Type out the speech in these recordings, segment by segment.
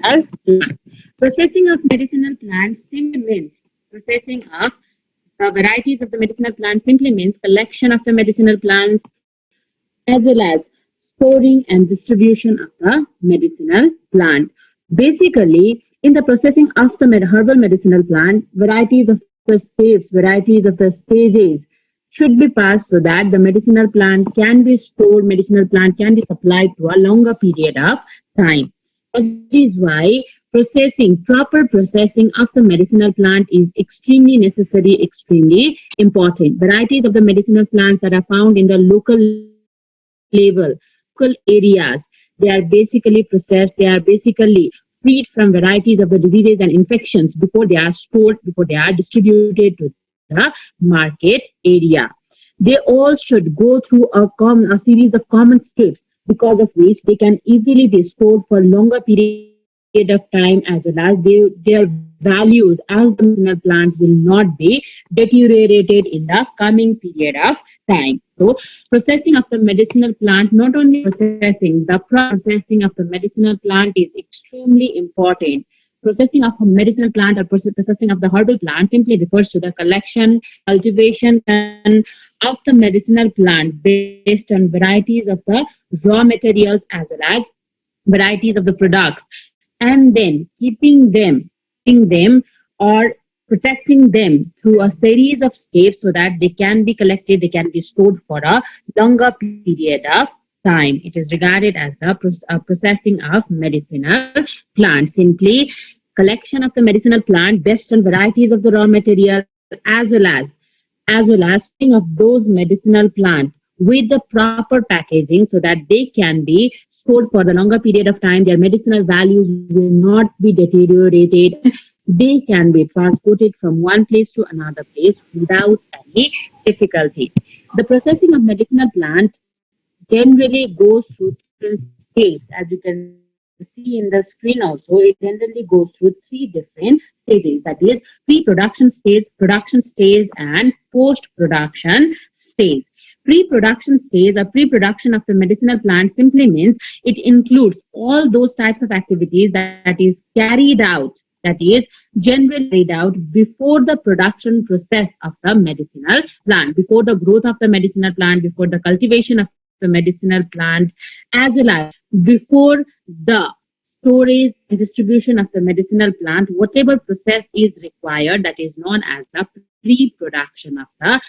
medicinal plant. Processing of medicinal plants simply means processing of varieties of the medicinal plants simply means collection of the medicinal plants as well as storing and distribution of the medicinal plant. Basically, in the processing of the herbal medicinal plant, varieties of the steps, varieties of the stages should be passed so that the medicinal plant can be stored, medicinal plant can be supplied to a longer period of time. That is why proper processing of the medicinal plant is extremely necessary, extremely important. Varieties of the medicinal plants that are found in the local level, local areas, they are basically processed, they are basically freed from varieties of the diseases and infections before they are stored, before they are distributed to the market area. They all should go through a series of common steps because of which they can easily be stored for longer period of time, as well as their values as the medicinal plant will not be deteriorated in the coming period of time. So processing of the medicinal plant, not only processing, the processing of the medicinal plant is extremely important. Processing of a medicinal plant or processing of the herbal plant simply refers to the collection, cultivation of the medicinal plant based on varieties of the raw materials as well as varieties of the products, and then keeping them or protecting them through a series of steps so that they can be collected, they can be stored for a longer period of time. It is regarded as the processing of medicinal plant. Simply, collection of the medicinal plant based on varieties of the raw material as well as storing of those medicinal plants with the proper packaging so that they can be stored for the longer period of time. Their medicinal values will not be deteriorated. They can be transported from one place to another place without any difficulty. The processing of medicinal plant generally goes through different stages. As you can see in the screen also, it generally goes through three different stages. That is pre-production stage, production stage, and post-production stage. Pre-production stage or pre-production of the medicinal plant simply means it includes all those types of activities that is carried out, that is generally carried out before the production process of the medicinal plant, before the growth of the medicinal plant, before the cultivation of the medicinal plant, as well as before the storage and distribution of the medicinal plant. Whatever process is required, that is known as the pre-production of the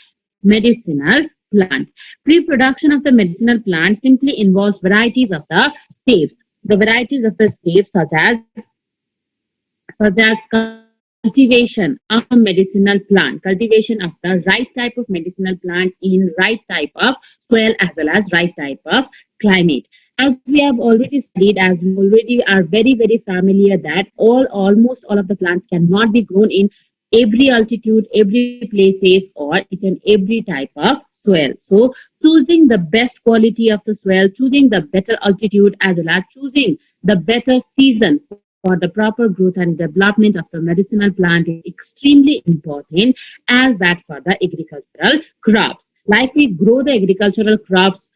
medicinal plant. Pre-production of the medicinal plant simply involves varieties of the steps. The varieties of the steps such as cultivation of a medicinal plant, cultivation of the right type of medicinal plant in right type of soil as well as right type of climate. As we have already studied, as we already are very familiar that almost all of the plants cannot be grown in every altitude, every places, or in every type of soil. So choosing the best quality of the soil, choosing the better altitude, as well as choosing the better season for the proper growth and development of the medicinal plant is extremely important, as that for the agricultural crops. Like we grow the agricultural crops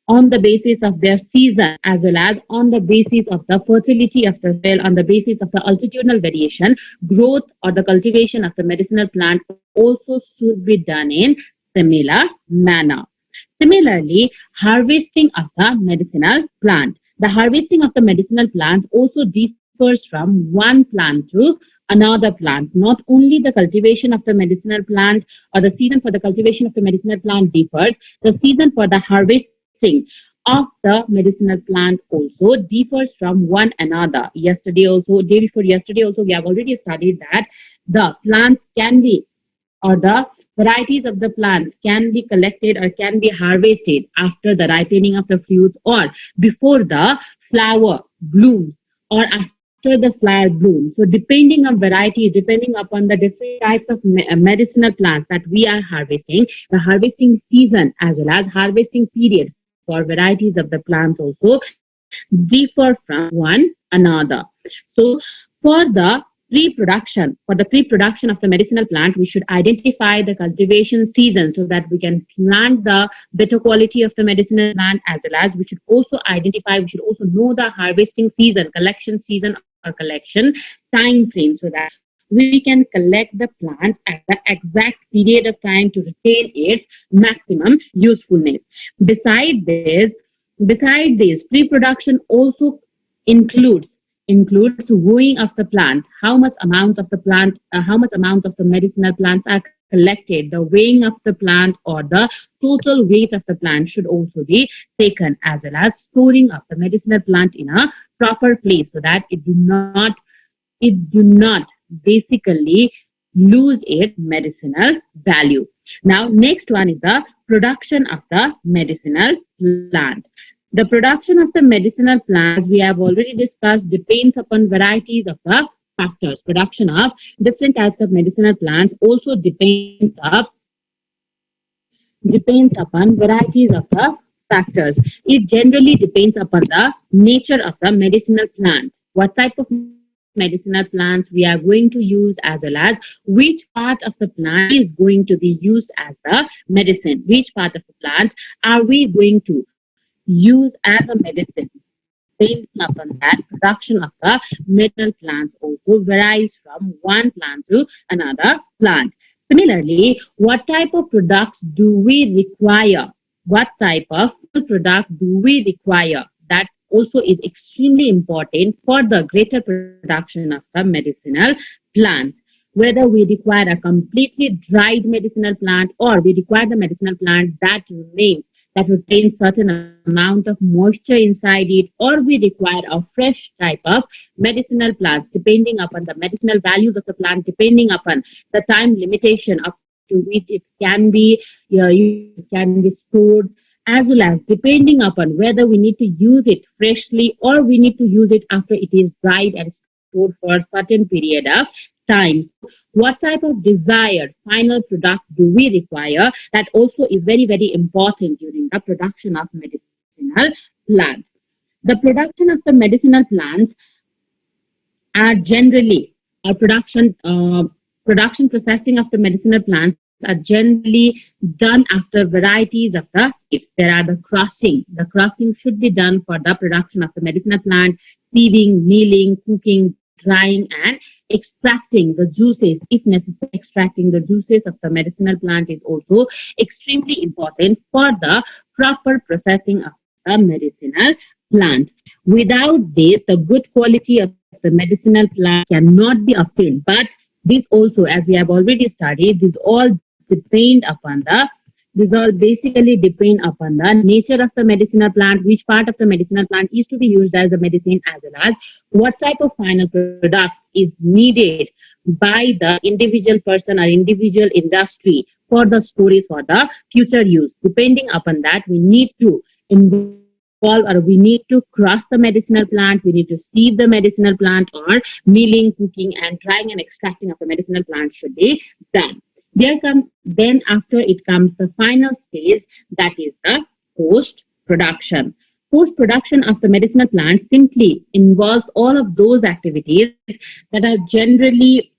on the basis of their season, as well as on the basis of the fertility of the soil, on the basis of the altitudinal variation, growth or the cultivation of the medicinal plant also should be done in similar manner. Similarly, harvesting of the medicinal plant. The harvesting of the medicinal plants also differs from one plant to another plant. Not only the cultivation of the medicinal plant or the season for the cultivation of the medicinal plant differs, the season for the harvesting of the medicinal plant also differs from one another. Day before yesterday also, we have already studied that the plants can be, or the varieties of the plants can be collected or can be harvested after the ripening of the fruits or before the flower blooms or after the flower blooms. So depending on varieties, depending upon the different types of medicinal plants that we are harvesting, the harvesting season as well as harvesting period for varieties of the plants also differ from one another. So for the pre-production of the medicinal plant, we should identify the cultivation season so that we can plant the better quality of the medicinal plant, as well as we should also know the harvesting season, collection season of or collection time frame so that we can collect the plant at the exact period of time to retain its maximum usefulness. Beside this, pre-production also includes wooing of the plant, how much amount of the medicinal plants are collected, the weighing of the plant or the total weight of the plant should also be taken, as well as storing of the medicinal plant in a proper place so that it do not basically lose its medicinal value. Now, next one is the production of the medicinal plant. The production of the medicinal plant, as we have already discussed, depends upon varieties of the factors. Production of different types of medicinal plants also depends upon varieties of the factors. It generally depends upon the nature of the medicinal plant, what type of medicinal plants we are going to use, as well as which part of the plant is going to be used as the medicine, which part of the plant are we going to use as a medicine. Depending upon that, production of the medicinal plants also varies from one plant to another plant. Similarly, what type of products do we require? What type of product do we require? That also is extremely important for the greater production of the medicinal plant. Whether we require a completely dried medicinal plant or we require the medicinal plant that retains certain amount of moisture inside it, or we require a fresh type of medicinal plants, depending upon the medicinal values of the plant, depending upon the time limitation up to which it can be stored, as well as depending upon whether we need to use it freshly or we need to use it after it is dried and stored for a certain period of time. What type of desired final product do we require? That also is very, very important during the production of medicinal plants. The production of the medicinal plants are generally production processing of the medicinal plants are generally done after varieties of the steps. There are the crossing. The crossing should be done for the production of the medicinal plant, sieving, milling, cooking, drying, and extracting the juices. If necessary, extracting the juices of the medicinal plant is also extremely important for the proper processing of the medicinal plant. Without this, the good quality of the medicinal plant cannot be obtained. But this also, as we have already studied, these all basically depend upon the nature of the medicinal plant, which part of the medicinal plant is to be used as a medicine, as well as what type of final product is needed by the individual person or individual industry for the storage for the future use. Depending upon that, we need to involve or we need to cross the medicinal plant, we need to sieve the medicinal plant, or milling, cooking, and drying and extracting of the medicinal plant should be done. Then after it comes the final stage, that is the post-production. Post-production of the medicinal plant simply involves all of those activities that are generally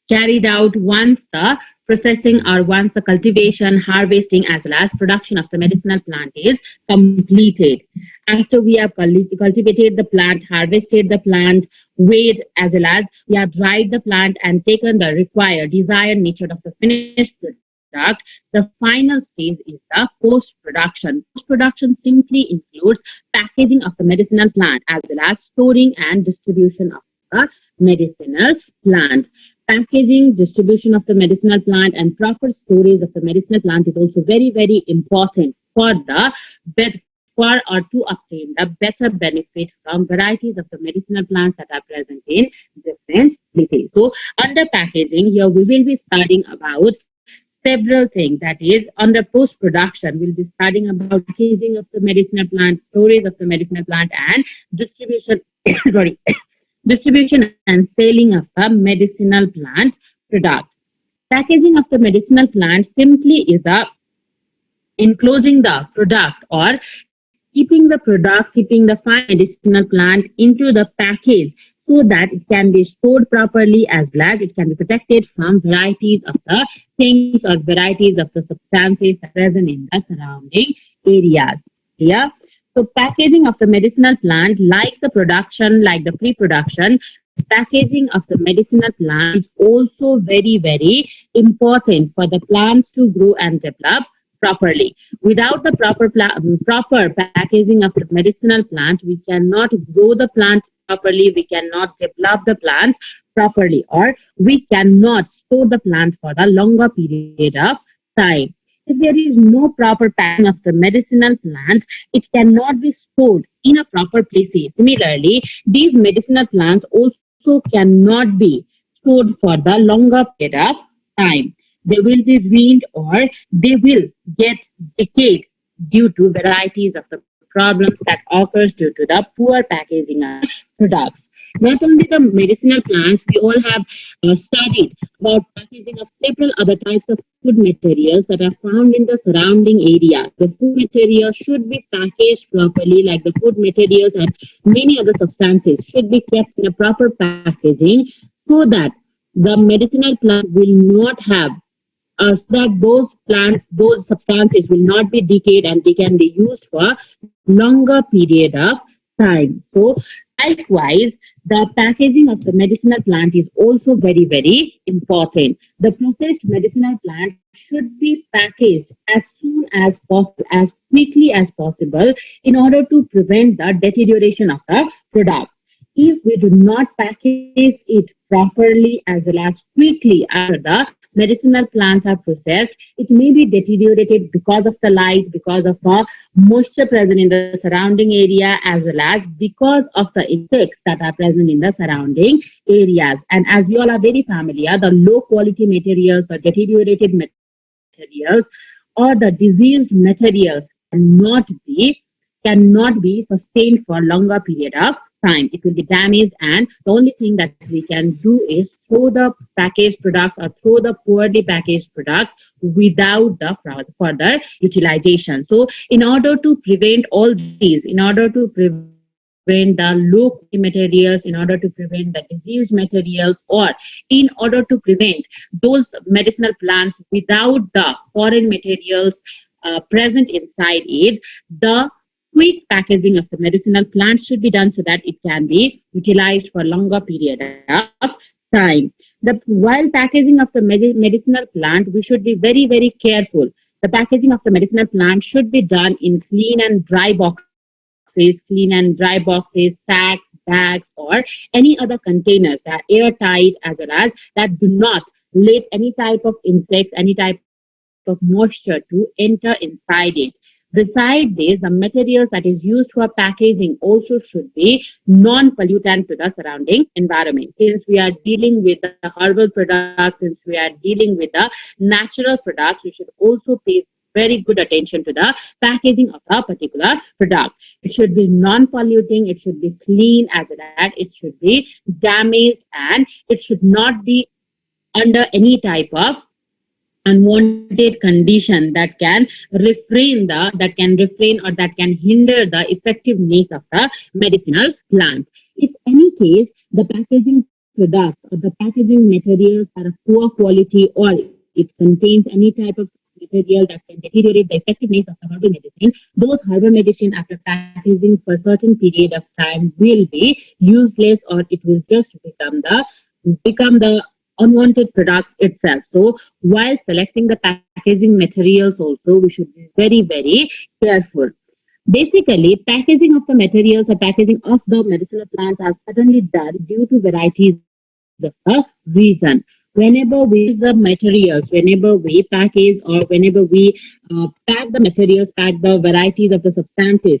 carried out once the processing or once the cultivation, harvesting, as well as production of the medicinal plant is completed. After we have cultivated the plant, harvested the plant, weighed, as well as we have dried the plant and taken the desired nature of the finished product, the final stage is the post-production. Post-production simply includes packaging of the medicinal plant as well as storing and distribution of the medicinal plant. Packaging, distribution of the medicinal plant, and proper storage of the medicinal plant is also very, very important for to obtain the better benefit from varieties of the medicinal plants that are present in different places. So, under packaging, here we will be studying about several things. That is, under post-production, we'll be studying about packaging of the medicinal plant, storage of the medicinal plant, and distribution. Distribution and selling of the medicinal plant product. Packaging of the medicinal plant simply is enclosing the product or keeping the fine medicinal plant into the package so that it can be stored properly, as well as it can be protected from varieties of the things or varieties of the substances present in the surrounding areas. Yeah. So packaging of the medicinal plant, like the production, like the pre-production, packaging of the medicinal plant is also very, very important for the plants to grow and develop properly. Without the proper packaging of the medicinal plant, we cannot grow the plant properly, we cannot develop the plant properly, or we cannot store the plant for the longer period of time. If there is no proper packing of the medicinal plants, it cannot be stored in a proper place. Similarly, these medicinal plants also cannot be stored for the longer period of time. They will be ruined or they will get decayed due to varieties of the problems that occurs due to the poor packaging of products. Not only the medicinal plants, we all have studied about packaging of several other types of food materials that are found in the surrounding area. The food materials should be packaged properly, like the food materials and many other substances should be kept in a proper packaging so that the medicinal plant will not have so that those plants, those substances will not be decayed and they can be used for longer period of time. So likewise, the packaging of the medicinal plant is also very, very important. The processed medicinal plant should be packaged as soon as possible, as quickly as possible, in order to prevent the deterioration of the product. If we do not package it properly as well as quickly after the medicinal plants are processed, it may be deteriorated because of the light, because of the moisture present in the surrounding area, as well as because of the insects that are present in the surrounding areas. And as we all are very familiar, the low quality materials, the deteriorated materials, or the diseased materials cannot be sustained for longer period of time. It will be damaged, and the only thing that we can do is throw the packaged products or throw the poorly packaged products without the further utilization. So in order to prevent all these, in order to prevent the low quality materials, in order to prevent the diseased materials, or in order to prevent those medicinal plants without the foreign materials present inside it, the quick packaging of the medicinal plant should be done so that it can be utilized for longer period of time. While packaging of the medicinal plant, we should be very, very careful. The packaging of the medicinal plant should be done in clean and dry boxes, sacks, bags, or any other containers that are airtight, as well as that do not let any type of insects, any type of moisture to enter inside it. Besides this, the materials that is used for packaging also should be non-pollutant to the surrounding environment. Since we are dealing with the herbal products, since we are dealing with the natural products, we should also pay very good attention to the packaging of a particular product. It should be non-polluting, it should be clean, as well as it should be damaged, and it should not be under any type of unwanted condition that can refrain or that can hinder the effectiveness of the medicinal plant. If any case the packaging products or the packaging materials are of poor quality, or it contains any type of material that can deteriorate the effectiveness of the herbal medicine, those herbal medicine after packaging for a certain period of time will be useless, or it will just become the unwanted product itself. So while selecting the packaging materials also, we should be very, very careful. Basically, packaging of the materials or packaging of the medicinal plants are suddenly done due to varieties of the reason. Whenever we use the materials, whenever we package or whenever we pack the materials, pack the varieties of the substances,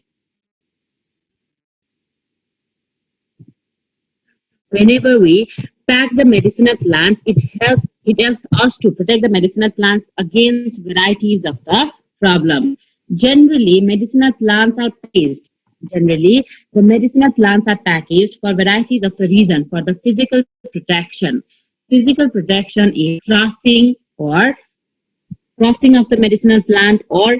whenever we pack the medicinal plants, it helps us to protect the medicinal plants against varieties of the problem. Generally, medicinal plants are packaged. Generally, the medicinal plants are packaged for varieties of the reason for the physical protection. Physical protection is crossing of the medicinal plant or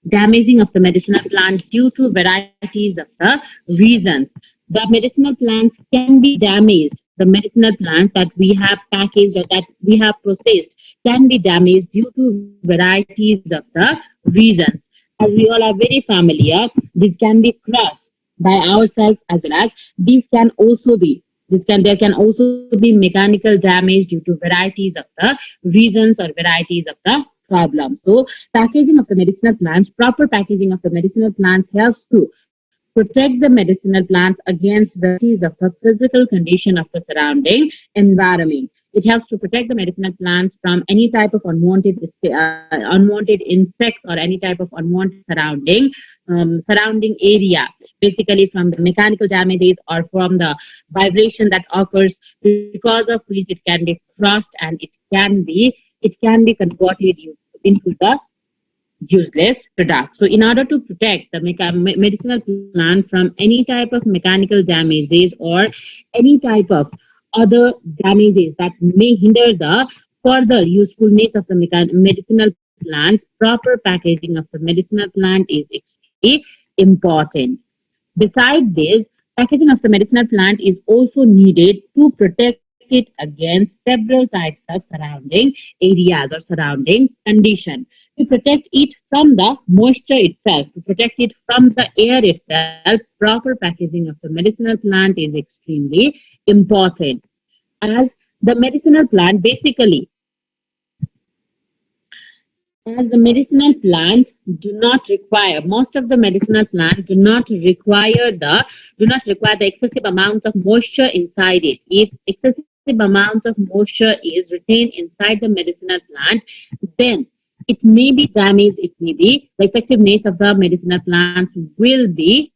damaging of the medicinal plant due to varieties of the reasons. The medicinal plants can be damaged. The medicinal plants that we have packaged or that we have processed can be damaged due to varieties of the reasons. as we all are very familiar, this can be crushed by ourselves as well as these can also be there can also be mechanical damage due to varieties of the reasons or varieties of the problem. So packaging of the medicinal plants, proper packaging of the medicinal plants helps to protect the medicinal plants against varieties of the physical condition of the surrounding environment. It helps to protect the medicinal plants from any type of unwanted insects or any type of unwanted surrounding area, basically from the mechanical damages or from the vibration that occurs, because of which it can be crushed and it can be converted into the useless product. So in order to protect the medicinal plant from any type of mechanical damages or any type of other damages that may hinder the further usefulness of the medicinal plants, proper packaging of the medicinal plant is extremely important. Besides this, packaging of the medicinal plant is also needed to protect it against several types of surrounding areas or surrounding condition. To protect it from the moisture itself, to protect it from the air itself, proper packaging of the medicinal plant is extremely important. As the medicinal plant basically as the medicinal plants do not require, most of the medicinal plants do not require the excessive amount of moisture inside it. If excessive amount of moisture is retained inside the medicinal plant, then it may be damaged, it may be the effectiveness of the medicinal plants will be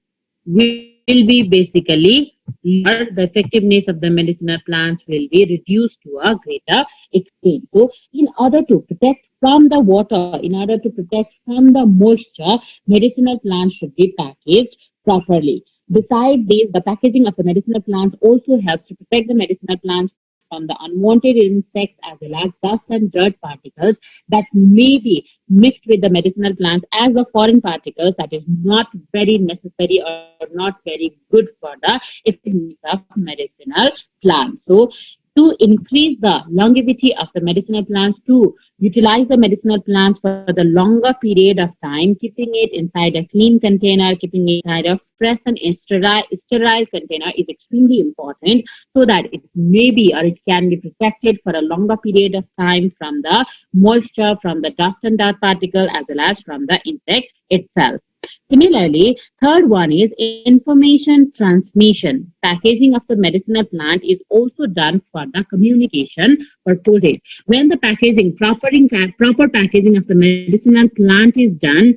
basically lower. The effectiveness of the medicinal plants will be reduced to a greater extent. So in order to protect from the water, in order to protect from the moisture, medicinal plants should be packaged properly. Besides this, the packaging of the medicinal plants also helps to protect the medicinal plants from the unwanted insects as well as dust and dirt particles that may be mixed with the medicinal plants as the foreign particles that is not very necessary or not very good for the effectiveness of medicinal plants. So to increase the longevity of the medicinal plants, to utilize the medicinal plants for the longer period of time, keeping it inside a clean container, keeping it inside a fresh and sterile container is extremely important, so that it may be or it can be protected for a longer period of time from the moisture, from the dust and dirt particle, as well as from the insect itself. Similarly, third one is information transmission. Packaging of the medicinal plant is also done for the communication purposes. When the proper packaging of the medicinal plant is done,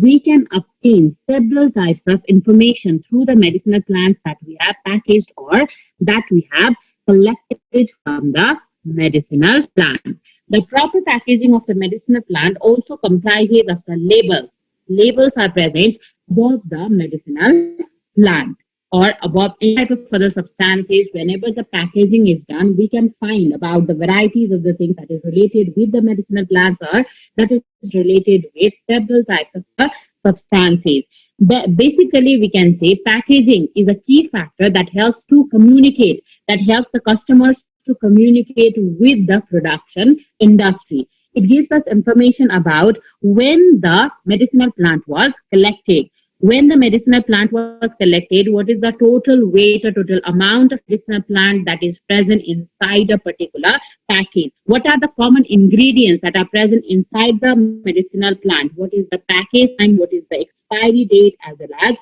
we can obtain several types of information through the medicinal plants that we have packaged or that we have collected from the medicinal plant. The proper packaging of the medicinal plant also comprises of the labels. Labels are present above the medicinal plant or above any type of other substances. Whenever the packaging is done, we can find about the varieties of the things that is related with the medicinal plants or that is related with several types of substances. Basically, we can say packaging is a key factor that helps to communicate, that helps the customers to communicate with the production industry. It gives us information about when the medicinal plant was collected. When the medicinal plant was collected, what is the total weight or total amount of medicinal plant that is present inside a particular package? What are the common ingredients that are present inside the medicinal plant? What is the package time? What is the expiry date, as well as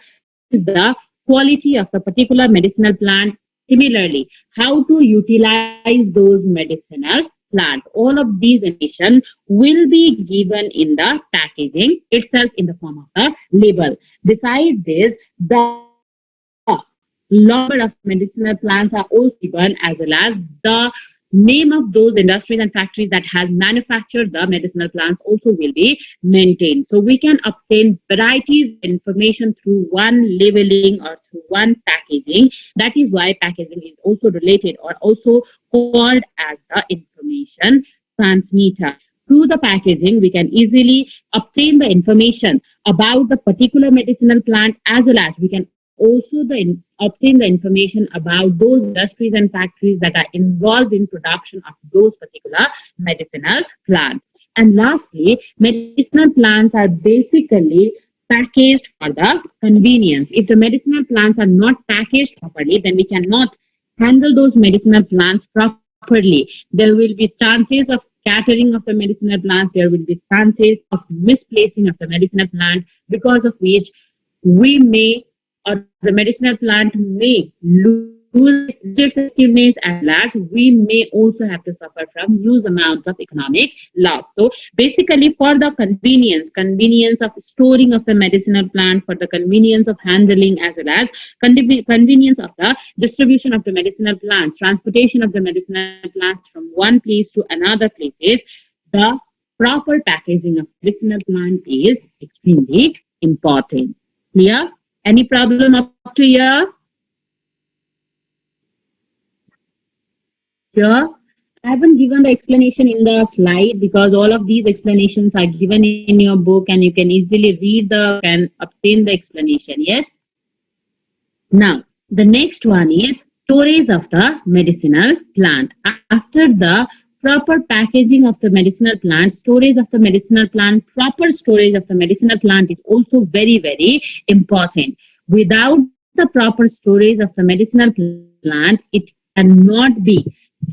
the quality of the particular medicinal plant? Similarly, how to utilize those medicinal plant. All of these information will be given in the packaging itself in the form of a label. Besides this, the number of medicinal plants are also given, as well as the name of those industries and factories that has manufactured the medicinal plants also will be maintained. So we can obtain varieties of information through one labeling or through one packaging. That is why packaging is also related or also called as the information transmitter. Through the packaging, we can easily obtain the information about the particular medicinal plant, as well as we can also obtain the information about those industries and factories that are involved in production of those particular medicinal plants. And lastly, medicinal plants are basically packaged for the convenience. If the medicinal plants are not packaged properly, then we cannot handle those medicinal plants properly. There will be chances of scattering of the medicinal plants. There will be chances of misplacing of the medicinal plant, because of which we may, or the medicinal plant may lose its effectiveness, as well as we may also have to suffer from huge amounts of economic loss. So basically, for the convenience of storing of the medicinal plant, for the convenience of handling, as well as convenience of the distribution of the medicinal plants, transportation of the medicinal plants from one place to another places, the proper packaging of medicinal plant is extremely important. Clear? Any problem up to here? Here, I haven't given the explanation in the slide because all of these explanations are given in your book and you can easily read and obtain the explanation. Yes? Now, the next one is storage of the medicinal plant. After the proper packaging of the medicinal plant, storage of the medicinal plant, proper storage of the medicinal plant is also very, very important. Without the proper storage of the medicinal plant, it cannot be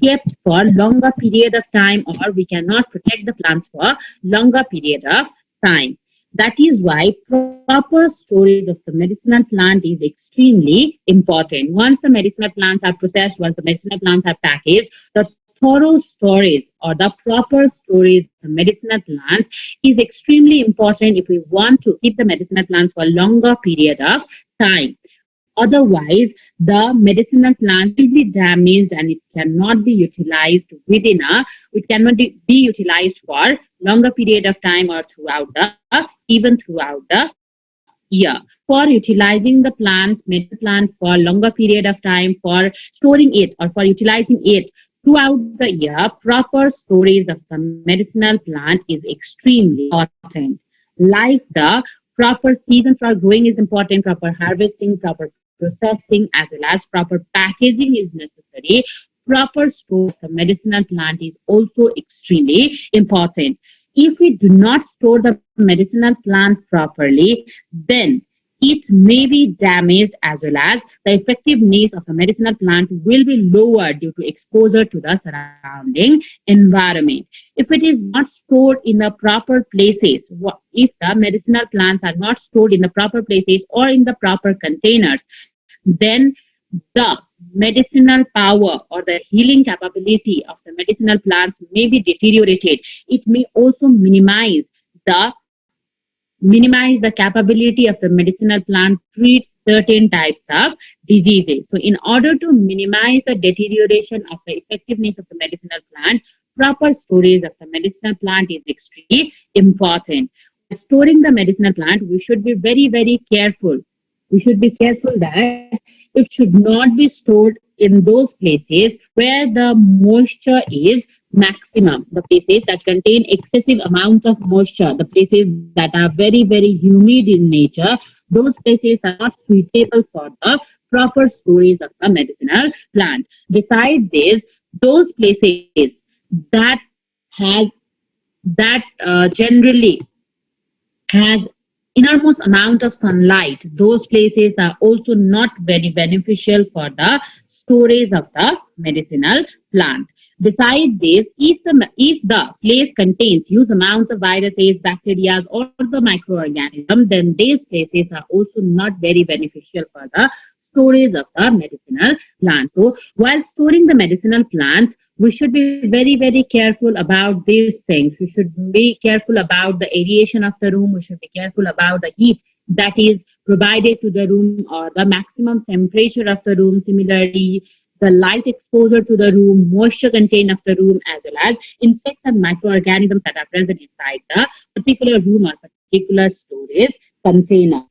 kept for longer period of time, or we cannot protect the plants for longer period of time. That is why proper storage of the medicinal plant is extremely important. Once the medicinal plants are processed, once the medicinal plants are packaged, the thorough storage or the proper storage of the medicinal plants is extremely important if we want to keep the medicinal plants for a longer period of time. Otherwise, the medicinal plant will be damaged and it cannot be utilized it cannot be utilized for longer period of time or even throughout the year. For utilizing the medicinal plant for longer period of time, for storing it or for utilizing it throughout the year, proper storage of the medicinal plant is extremely important. Like the proper season for growing is important, proper harvesting, proper processing, as well as proper packaging is necessary. Proper store of the medicinal plant is also extremely important. If we do not store the medicinal plant properly, then it may be damaged, as well as the effectiveness of the medicinal plant will be lower due to exposure to the surrounding environment. If it is not stored in the proper places, if the medicinal plants are not stored in the proper places or in the proper containers, then the medicinal power or the healing capability of the medicinal plants may be deteriorated. It may also the capability of the medicinal plant to treat certain types of diseases. So in order to minimize the deterioration of the effectiveness of the medicinal plant, proper storage of the medicinal plant is extremely important. Storing the medicinal plant, we should be very, very careful. We should be careful that it should not be stored in those places where the moisture is maximum, the places that contain excessive amounts of moisture, the places that are very, very humid in nature. Those places are not suitable for the proper storage of the medicinal plant. Besides this, those places that generally has enormous amount of sunlight, those places are also not very beneficial for the storage of the medicinal plant. Besides this, if the place contains huge amounts of viruses, bacteria, or the microorganisms, then these places are also not very beneficial for the storage of the medicinal plant. So while storing the medicinal plants, we should be very, very careful about these things. We should be careful about the aeration of the room. We should be careful about the heat that is provided to the room or the maximum temperature of the room. Similarly, the light exposure to the room, moisture content of the room, as well as insects and microorganisms that are present inside the particular room or particular storage container.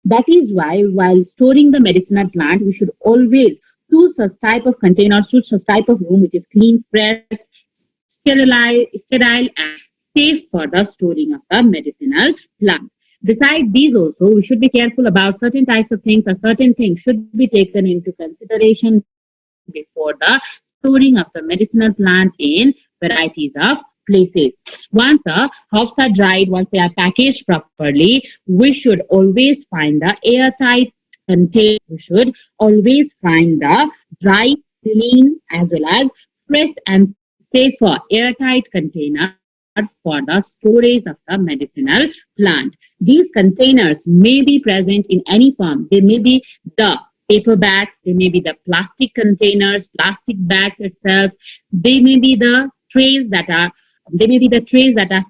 That is why while storing the medicinal plant, we should always choose such type of container, choose such type of room which is clean, fresh, sterile and safe for the storing of the medicinal plant. Besides these also, we should be careful about certain types of things, or certain things should be taken into consideration before the storing of the medicinal plant in varieties of places. Once the hops are dried, once they are packaged properly, we should always find the airtight container. We should always find the dry, clean, as well as fresh and safer airtight container for the storage of the medicinal plant. These containers may be present in any form. They may be the paper bags, they may be the plastic containers, plastic bags itself, they may be the trays that are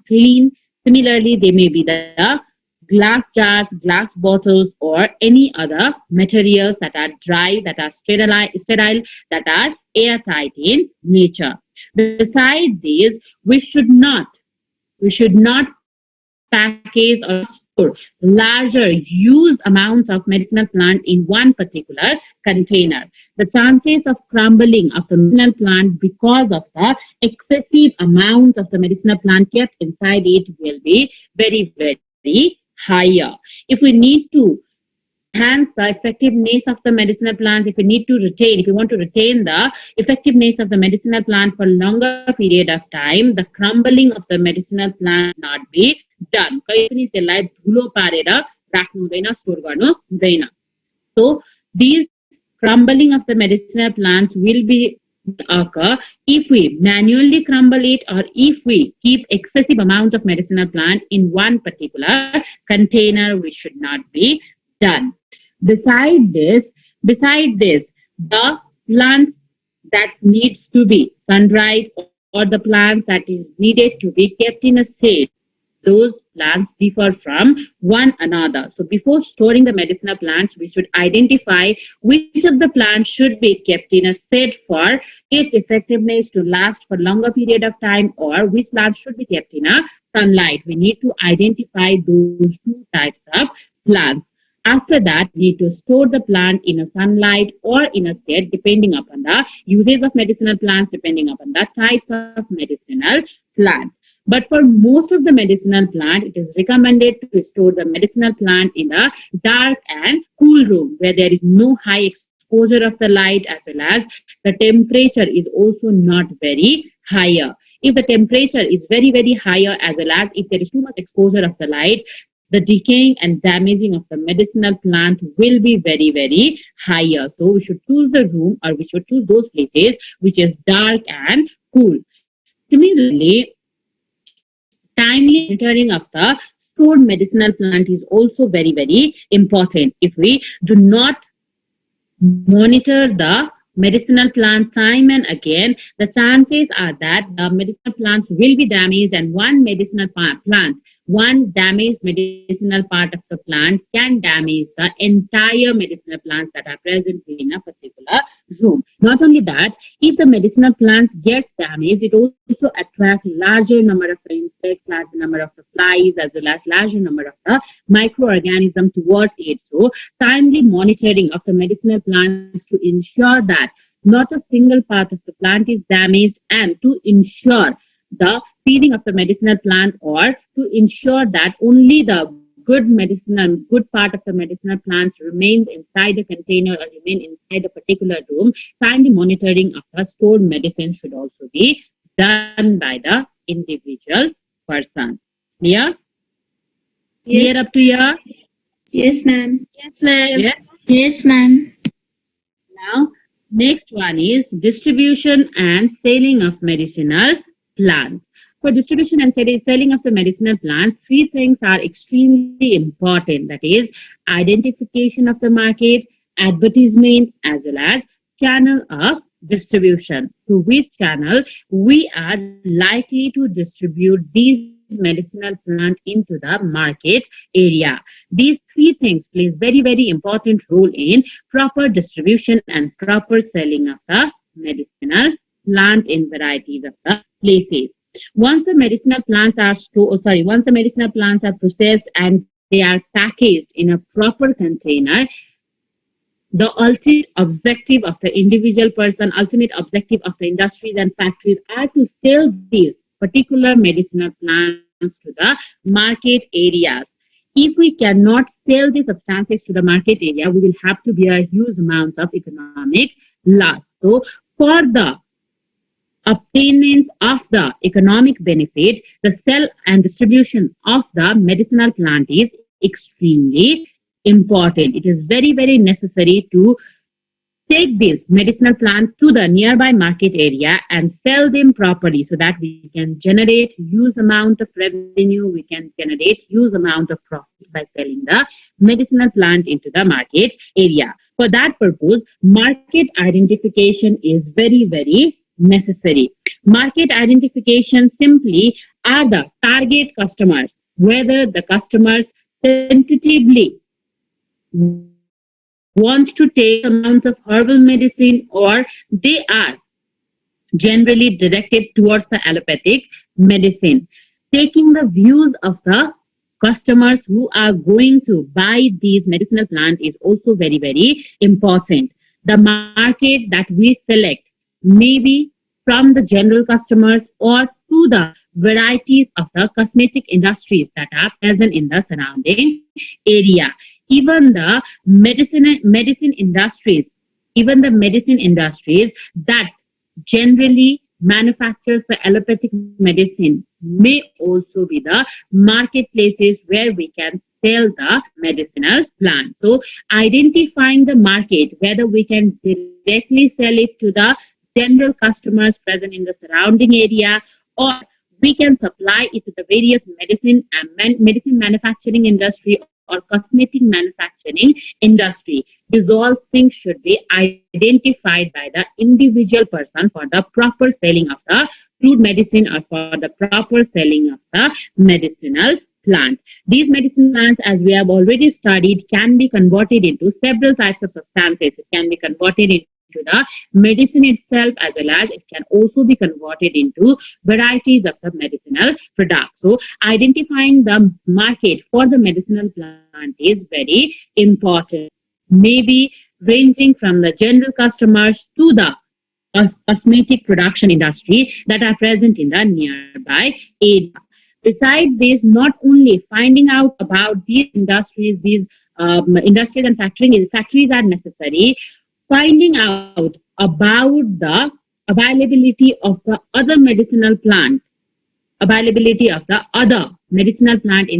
clean. Similarly, they may be the glass jars, glass bottles, or any other materials that are dry, that are sterile, that are airtight in nature. Besides these, we should not package or store larger huge amounts of medicinal plant in one particular container. The chances of crumbling of the medicinal plant because of the excessive amounts of the medicinal plant kept inside it will be very, very higher. If we need to enhance the effectiveness of the medicinal plants, if we want to retain the effectiveness of the medicinal plant for longer period of time, the crumbling of the medicinal plant not be done. So these crumbling of the medicinal plants will be occur if we manually crumble it or if we keep excessive amount of medicinal plant in one particular container, which should not be done. Beside this, the plants that needs to be sun-dried or the plants that is needed to be kept in a shade, those plants differ from one another. So before storing the medicinal plants, we should identify which of the plants should be kept in a shade for its effectiveness to last for longer period of time, or which plants should be kept in a sunlight. We need to identify those two types of plants. After that, we need to store the plant in a sunlight or in a shade, depending upon the uses of medicinal plants, depending upon the types of medicinal plants. But for most of the medicinal plant, it is recommended to store the medicinal plant in a dark and cool room where there is no high exposure of the light, as well as the temperature is also not very higher. If the temperature is very, very higher, as well as if there is too much exposure of the light, the decaying and damaging of the medicinal plant will be very, very higher. So we should choose the room, or we should choose those places which is dark and cool. Similarly, timely monitoring of the stored medicinal plant is also very, very important. If we do not monitor the medicinal plant time and again, the chances are that the medicinal plants will be damaged, and one damaged medicinal part of the plant can damage the entire medicinal plants that are present in a particular room. Not only that, if the medicinal plants gets damaged, it also attracts larger number of the insects, larger number of the flies, as well as larger number of the microorganisms towards it. So timely monitoring of the medicinal plants to ensure that not a single part of the plant is damaged, and to ensure the feeding of the medicinal plant, or to ensure that only the good part of the medicinal plants remains inside the container or remain inside a particular room. Timely monitoring of the stored medicine should also be done by the individual person. Clear? Clear up to here? Yes, ma'am. Yes, ma'am. Yes. Yes, ma'am. Now, next one is distribution and selling of medicinal plants. For distribution and selling of the medicinal plants, three things are extremely important. That is, identification of the market, advertisement, as well as channel of distribution. Through which channel we are likely to distribute these medicinal plants into the market area. These three things plays very, very important role in proper distribution and proper selling of the medicinal plant in varieties of the places. Once the medicinal plants are processed and they are packaged in a proper container, the ultimate objective of the individual person, ultimate objective of the industries and factories are to sell these particular medicinal plants to the market areas. If we cannot sell these substances to the market area, we will have to bear huge amounts of economic loss. So for the obtainment of the economic benefit, the sale and distribution of the medicinal plant is extremely important. It is very, very necessary to take this medicinal plant to the nearby market area and sell them properly so that we can generate huge amount of revenue, we can generate huge amount of profit by selling the medicinal plant into the market area. For that purpose, market identification is very, very necessary. Market identification simply are the target customers, whether the customers tentatively wants to take amounts of herbal medicine or they are generally directed towards the allopathic medicine. Taking the views of the customers who are going to buy these medicinal plants is also very, very important. The market that we select may be from the general customers or to the varieties of the cosmetic industries that are present in the surrounding area. Even the medicine industries that generally manufactures the allopathic medicine may also be the marketplaces where we can sell the medicinal plant. So identifying the market, whether we can directly sell it to the general customers present in the surrounding area or we can supply it to the various medicine manufacturing industry or cosmetic manufacturing industry. These all things should be identified by the individual person for the proper selling of the fruit medicine or for the proper selling of the medicinal plant. These medicinal plants, as we have already studied, can be converted into several types of substances. It can be converted into the medicine itself, as well as it can also be converted into varieties of the medicinal products. So identifying the market for the medicinal plant is very important. Maybe ranging from the general customers to the cosmetic production industry that are present in the nearby area. Besides this, not only finding out about these industries, industries and factories are necessary. Finding out about the availability of the other medicinal plant in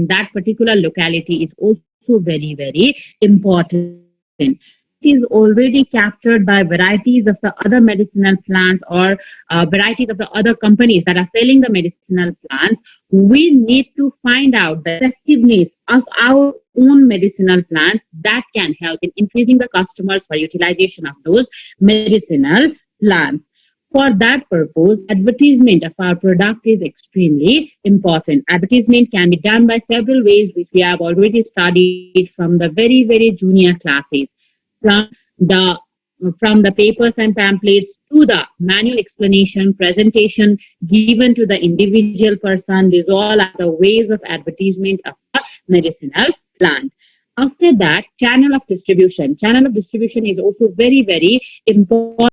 that particular locality is also very, very important. It is already captured by varieties of the other medicinal plants or varieties of the other companies that are selling the medicinal plants. We need to find out the effectiveness of our own medicinal plants that can help in increasing the customers for utilization of those medicinal plants. For that purpose, advertisement of our product is extremely important. Advertisement can be done by several ways, which we have already studied from the very, very junior classes. From the papers and pamphlets to the manual explanation, presentation given to the individual person. These all are the ways of advertisement of the medicinal plant. After that, channel of distribution. Channel of distribution is also very, very important.